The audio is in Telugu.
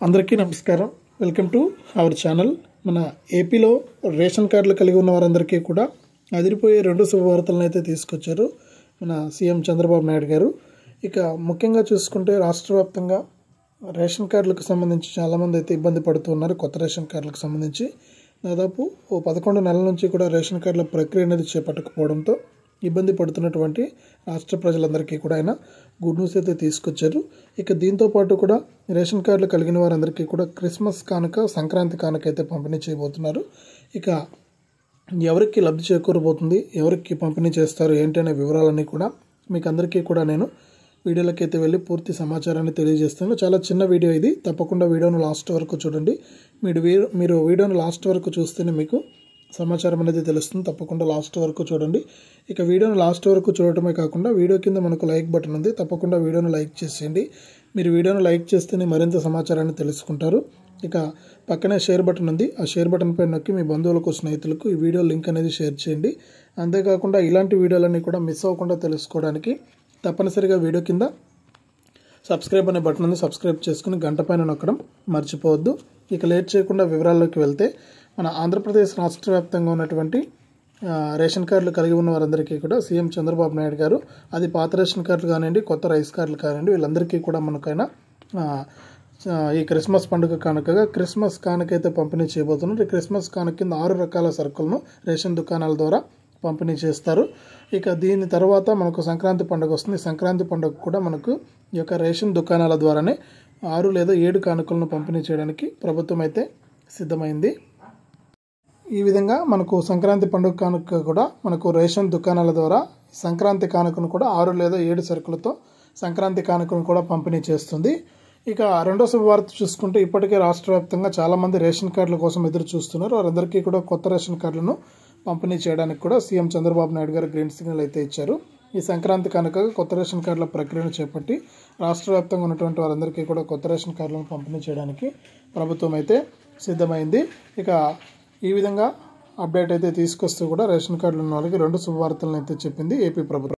అందరికీ నమస్కారం. Welcome to our channel. మన ఏపీలో రేషన్ కార్డులు కలిగి ఉన్న వారందరికీ కూడా అదిరిపోయే రెండు శుభవార్తలను అయితే తీసుకొచ్చారు మన సీఎం చంద్రబాబు నాయుడు గారు. ఇక ముఖ్యంగా చూసుకుంటే రాష్ట్ర వ్యాప్తంగా రేషన్ కార్డులకు సంబంధించి చాలామంది అయితే ఇబ్బంది పడుతున్నారు. కొత్త రేషన్ కార్డులకు సంబంధించి దాదాపు 11 నెలల నుంచి కూడా రేషన్ కార్డుల ప్రక్రియ అనేది చేపట్టకపోవడంతో ఇబ్బంది పడుతున్నటువంటి రాష్ట్ర ప్రజలందరికీ కూడా ఆయన గుడ్ న్యూస్ అయితే తీసుకొచ్చారు. ఇక దీంతో పాటు కూడా రేషన్ కార్డులు కలిగిన వారందరికీ కూడా క్రిస్మస్ కానుక, సంక్రాంతి కానుక అయితే పంపిణీ చేయబోతున్నారు. ఇక ఎవరికి లబ్ధి చేకూరబోతుంది, ఎవరికి పంపిణీ చేస్తారు ఏంటి అనే వివరాలన్నీ కూడా మీకు అందరికీ కూడా నేను వీడియోలోకి అయితే వెళ్ళి పూర్తి సమాచారాన్ని తెలియజేస్తాను. చాలా చిన్న వీడియో ఇది, తప్పకుండా వీడియోను లాస్ట్ వరకు చూడండి. మీరు వీడియోను లాస్ట్ వరకు చూస్తేనే మీకు సమాచారం అనేది తెలుస్తుంది. తప్పకుండా లాస్ట్ వరకు చూడండి. ఇక వీడియోను లాస్ట్ వరకు చూడటమే కాకుండా వీడియో కింద మనకు లైక్ బటన్ ఉంది, తప్పకుండా వీడియోను లైక్ చేసేయండి. మీరు వీడియోను లైక్ చేస్తేనే మరింత సమాచారాన్ని తెలుసుకుంటారు. ఇక పక్కనే షేర్ బటన్ ఉంది, ఆ షేర్ బటన్ పైన నొక్కి మీ బంధువులకు, స్నేహితులకు ఈ వీడియో లింక్ అనేది షేర్ చేయండి. అంతేకాకుండా ఇలాంటి వీడియోలన్నీ కూడా మిస్ అవ్వకుండా తెలుసుకోవడానికి తప్పనిసరిగా వీడియో కింద సబ్స్క్రైబ్ అనే బటన్ ఉంది, సబ్స్క్రైబ్ చేసుకుని గంట పైన నొక్కడం మర్చిపోవద్దు. ఇక లేట్ చేయకుండా వివరాల్లోకి వెళ్తే మన ఆంధ్రప్రదేశ్ రాష్ట్ర వ్యాప్తంగా ఉన్నటువంటి రేషన్ కార్డులు కలిగి ఉన్న వారందరికీ కూడా సీఎం చంద్రబాబు నాయుడు గారు, అది పాత రేషన్ కార్డులు కానివ్వండి, కొత్త రైస్ కార్డులు కానివ్వండి, వీళ్ళందరికీ కూడా మనకైనా ఈ క్రిస్మస్ పండుగ కానుకగా క్రిస్మస్ కానుకైతే పంపిణీ చేయబోతున్నారు. ఈ క్రిస్మస్ కానుక కింద 6 రకాల సరుకులను రేషన్ దుకాణాల ద్వారా పంపిణీ చేస్తారు. ఇక దీని తర్వాత మనకు సంక్రాంతి పండుగ వస్తుంది. సంక్రాంతి పండుగ కూడా మనకు ఈ యొక్క రేషన్ దుకాణాల ద్వారానే 6 లేదా 7 కానుకలను పంపిణీ చేయడానికి ప్రభుత్వం అయితే సిద్ధమైంది. ఈ విధంగా మనకు సంక్రాంతి పండుగ కానుక కూడా మనకు రేషన్ దుకాణాల ద్వారా సంక్రాంతి కానుకను కూడా 6 లేదా 7 సరుకులతో సంక్రాంతి కానుకను కూడా పంపిణీ చేస్తుంది. ఇక రెండో శుభవార్త చూసుకుంటే ఇప్పటికే రాష్ట్ర వ్యాప్తంగా చాలామంది రేషన్ కార్డుల కోసం ఎదురు చూస్తున్నారు. వారందరికీ కూడా కొత్త రేషన్ కార్డులను పంపిణీ చేయడానికి కూడా సీఎం చంద్రబాబు నాయుడు గారు గ్రీన్ సిగ్నల్ అయితే ఇచ్చారు. ఈ సంక్రాంతి కనుక కొత్త రేషన్ కార్డుల ప్రక్రియను చేపట్టి రాష్ట్ర వ్యాప్తంగా ఉన్నటువంటి వారందరికీ కూడా కొత్త రేషన్ కార్డులను పంపిణీ చేయడానికి ప్రభుత్వం అయితే సిద్ధమైంది. ఇక ఈ విధంగా అప్డేట్ అయితే తీసుకొస్తూ కూడా రేషన్ కార్డులు ఉన్న వాళ్ళకి 2 శుభవార్తలను అయితే చెప్పింది ఏపీ ప్రభుత్వం.